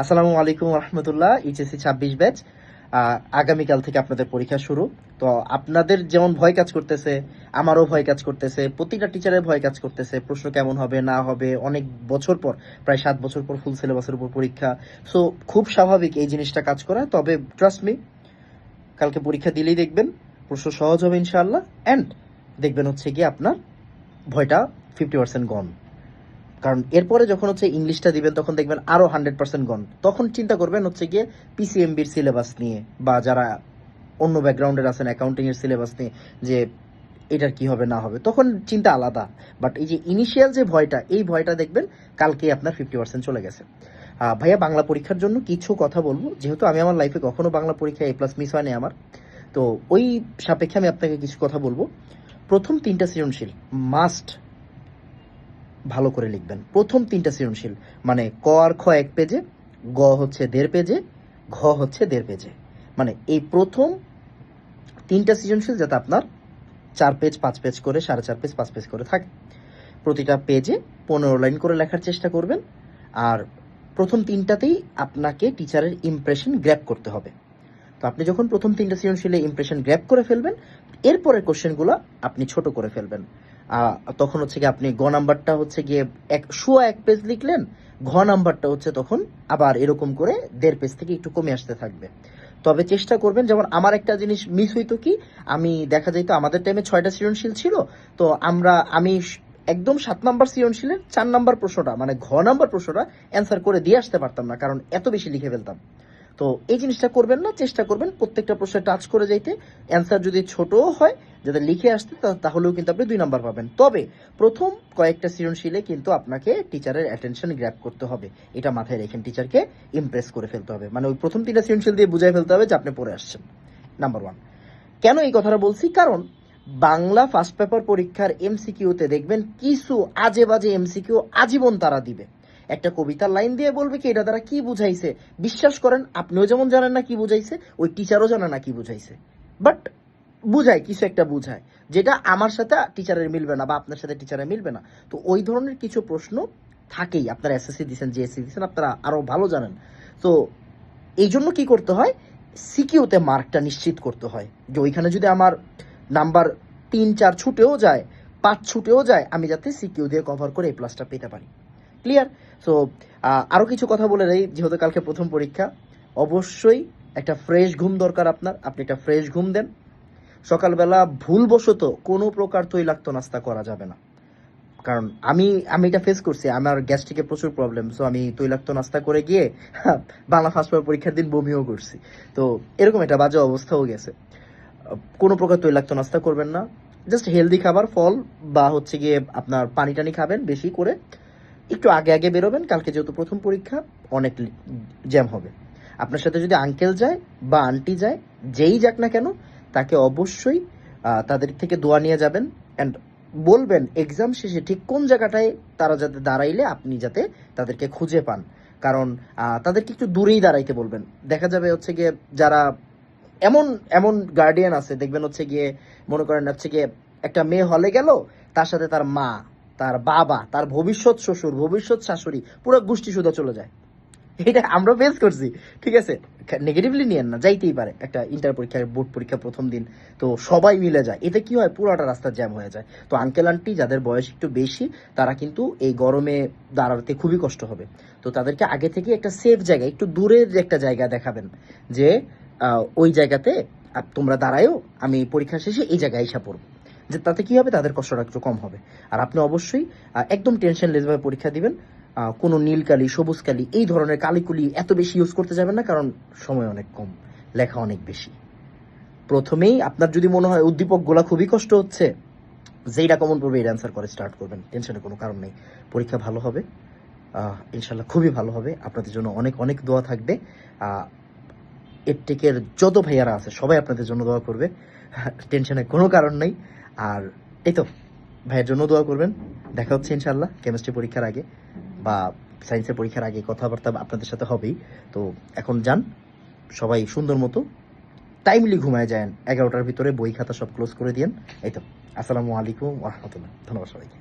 আসসালামু আলাইকুম রহমতুল্লাহ। HSC 26 batch আগামীকাল থেকে আপনাদের পরীক্ষা শুরু। তো আপনাদের যেমন ভয় কাজ করতেছে, আমারও ভয় কাজ করতেছে, প্রতিটা টিচারের ভয় কাজ করতেছে প্রশ্ন কেমন হবে না হবে। অনেক বছর পর, প্রায় 7 বছর পর ফুল সিলেবাসের উপর পরীক্ষা। সো খুব স্বাভাবিক এই জিনিসটা কাজ করা। তবে ট্রাস্ট মি, কালকে পরীক্ষা দিলেই দেখবেন প্রশ্ন সহজ হবে ইনশাআল্লাহ। অ্যান্ড দেখবেন হচ্ছে গিয়ে আপনার ভয়টা 50% গন। কারণ এরপরে যখন হচ্ছে ইংলিশটা দিবেন তখন দেখবেন আরো 100% গন। তখন চিন্তা করবেন হচ্ছে গিয়ে পিসিএমবির সিলেবাস নিয়ে, বা যারা অন্য ব্যাকগ্রাউন্ডের আছেন অ্যাকাউন্টিং এর সিলেবাস নিয়ে, যে এটার কি হবে না হবে, তখন চিন্তা আলাদা। বাট এই যে ইনিশিয়াল যে ভয়টা, এই ভয়টা দেখবেন কালকে আপনার 50% চলে গেছে। ভাইয়া, বাংলা পরীক্ষার জন্য কিছু কথা বলবো, যেহেতু আমি আমার লাইফে কখনো বাংলা পরীক্ষায় A+ মিস হয়নি আমার। তো ওই সাপেক্ষে আমি আপনাকে কিছু কথা বলবো। প্রথম 3টা সৃজনশীল মাস্ট ভালো করে লিখবেন। প্রথম 3টা সৃজনশীল মানে ক আর খ 1 পেজে, গ হচ্ছে 1.5 পেজে, ঘ হচ্ছে 1.5 পেজে। মানে এই প্রথম 3টা সৃজনশীল যাতে আপনার 4 পেজ 5 পেজ করে, 4.5 পেজ 5 পেজ করে থাকে। প্রতিটা পেজে 15 লাইন করে লেখার চেষ্টা করবেন। আর প্রথম 3টাতেই আপনাকে টিচারের ইমপ্রেশন গ্র্যাব করতে হবে। তো আপনি যখন প্রথম 3টা সৃজনশীলে ইমপ্রেশন গ্র্যাব করে ফেলবেন, এরপরের কোশ্চেনগুলো আপনি ছোট করে ফেলবেন। তখন হচ্ছে গিয়ে আপনি গ নাম্বারটা হচ্ছে গিয়ে 1 পেজ লিখলেন, ঘ নাম্বারটা হচ্ছে তখন আবার এরকম করে 1.5 পেজ থেকে একটু কমে আসতে থাকবে। তবে চেষ্টা করবেন, যেমন আমার একটা জিনিস মিস হইতো কি, আমি দেখা যাইতো আমাদের টাইমে 6টা সৃজনশীল ছিল। তো আমি একদম 7 নাম্বার সৃজনশীলের 4 নাম্বার প্রশ্নটা মানে ঘ নাম্বার প্রশ্নটা অ্যান্সার করে দিয়ে আসতে পারতাম না, কারণ এত বেশি লিখে ফেলতাম। তো এই জিনিসটা করবেন না, চেষ্টা করবেন প্রত্যেকটা প্রশ্নে টাচ করে যাইতে। অ্যান্সার যদি ছোটও হয়, যাতে লিখে আসতে, তাহলেও কিন্তু আপনি 2 নাম্বার পাবেন। তবে প্রথম কয়েকটা সৃজনশীলে কিন্তু আপনাকে টিচারের অ্যাটেনশন গ্র্যাব করতে হবে। এটা মাথায় রেখেন, টিচারকে ইমপ্রেস করে ফেলতে হবে। মানে ওই প্রথম 3টা সৃজনশীল দিয়ে বুঝাই ফেলতে হবে যে আপনি পড়ে আসছেন। নাম্বার 1। কেন এই কথাটা বলছি? কারণ বাংলা ফার্স্ট পেপার পরীক্ষার এমসিকিউতে দেখবেন কিছু আজে বাজে এমসিকিউ আজীবন তারা দিবে। একটা কবিতার লাইন দিয়ে বলবে কি এটা তারা কি বুঝাইছে। বিশ্বাস করেন, আপনিও যেমন জানেন না কি বুঝাইছে, ওই টিচারও জানে না কি বুঝাইছে। বাট বুঝায়, কিছু একটা বুঝায়, যেটা আমার সাথে টিচারের মিলবে না বা আপনার সাথে টিচারের মিলবে না। তো ওই ধরনের কিছু প্রশ্ন থাকেই। আপনারা এসএসসি দিচ্ছেন, জিএসসি দিচ্ছেন, আপনারা আরো ভালো জানেন। তো এই জন্য কি করতে হয়, সিকিউতে মার্কটা নিশ্চিত করতে হয় যে ওইখানে যদি আমার নাম্বার 3 4 ছুটেও যায়, 5 ছুটেও যায়, আমি যাতে সিকিউ দিয়ে কভার করে A+টা পেতে পারি। ক্লিয়ার? সো আরও কিছু কথা বলে দেই, যেহেতু কালকে প্রথম পরীক্ষা। অবশ্যই একটা ফ্রেশ ঘুম দরকার আপনার। আপনি একটা ফ্রেশ ঘুম দেন। সকালবেলা ভুলবশত কোনো প্রকার তৈলাক্ত নাস্তা করা যাবে না। কারণ আমি আমি এটা ফেস করছি, আমার গ্যাস্ট্রিকে প্রচুর প্রবলেম। সো আমি তৈলাক্ত নাস্তা করে গিয়ে বাংলা ফার্স্ট পেপার পরীক্ষার দিন বমিও করছি। তো এরকম একটা বাজে অবস্থাও গেছে। কোনো প্রকার তৈলাক্ত নাস্তা করবেন না। জাস্ট হেলদি খাবার, ফল বা হচ্ছে গিয়ে আপনার পানি টানি খাবেন বেশি করে। একটু আগে আগে বেরোবেন, কালকে যেহেতু প্রথম পরীক্ষা, অনেক জ্যাম হবে। আপনার সাথে যদি আঙ্কেল যায় বা আন্টি যায়, যেই যাক না কেন, তাকে অবশ্যই তাদের থেকে দোয়া নিয়ে যাবেন। অ্যান্ড বলবেন এক্সাম শেষে ঠিক কোন জায়গাটায় তারা যাতে দাঁড়াইলে আপনি যাতে তাদেরকে খুঁজে পান। কারণ তাদেরকে একটু দূরেই দাঁড়াইতে বলবেন। দেখা যাবে হচ্ছে গিয়ে যারা এমন এমন গার্ডিয়ান আছে, দেখবেন হচ্ছে গিয়ে, মনে করেন হচ্ছে গিয়ে একটা মেয়ে হলে গেল, তার সাথে তার মা, তার বাবা, তার ভবিষ্যৎ শ্বশুর, ভবিষ্যৎ শাশুড়ি, পুরো গোষ্ঠী সুদ্ধা চলে যায়। এটা আমরা ফেস করছি। ঠিক আছে, নেগেটিভলি নিয়েন না, যাইতেই পারে। একটা ইন্টার পরীক্ষা, বোর্ড পরীক্ষা প্রথম দিন, তো সবাই মিলে যায়, এতে কি হয়, পুরোটা রাস্তা জ্যাম হয়ে যায়। তো আঙ্কেল আন্টি যাদের বয়স একটু বেশি, তারা কিন্তু এই গরমে দাঁড়াতে খুবই কষ্ট হবে। তো তাদেরকে আগে থেকে একটা সেফ জায়গা, একটু দূরের একটা জায়গা দেখাবেন, যে ওই জায়গাতে তোমরা দাঁড়ায়ও, আমি পরীক্ষা শেষে এই জায়গায় এসে পড়বো। যে তাতে কি হবে, তাদের কষ্টটা একটু কম হবে। আর আপনি অবশ্যই একদম টেনশনলেসভাবে পরীক্ষা দিবেন। কোনো নীল কালি, সবুজ কালি, এই ধরনের কালিকুলি এত বেশি ইউজ করতে যাবেন না, কারণ সময় অনেক কম, লেখা অনেক বেশি। প্রথমেই আপনার যদি মনে হয় উদ্দীপকগুলা খুবই কষ্ট হচ্ছে, যেইটা কমন পড়বে এর অ্যান্সার করে স্টার্ট করবেন। টেনশনের কোনো কারণ নেই। পরীক্ষা ভালো হবে, ইনশাল্লাহ খুবই ভালো হবে। আপনাদের জন্য অনেক অনেক দোয়া থাকবে। এডটেকের যত ভাইয়ারা আছে সবাই আপনাদের জন্য দোয়া করবে। টেনশনের কোনো কারণ নেই। আর এই তো, ভাইয়ের জন্য দোয়া করবেন। দেখা হচ্ছে ইনশাল্লাহ কেমিস্ট্রি পরীক্ষার আগে বা সায়েন্সের পরীক্ষার আগে, কথাবার্তা আপনাদের সাথে হবেই। তো এখন যান, সবাই সুন্দর মতো টাইমলি ঘুমায় যান। 11টার ভিতরে বই খাতা সব ক্লোজ করে দিয়েন। এই তো, আসসালামু আলাইকুম রহমতুল্লাহ। ধন্যবাদ সবাইকে।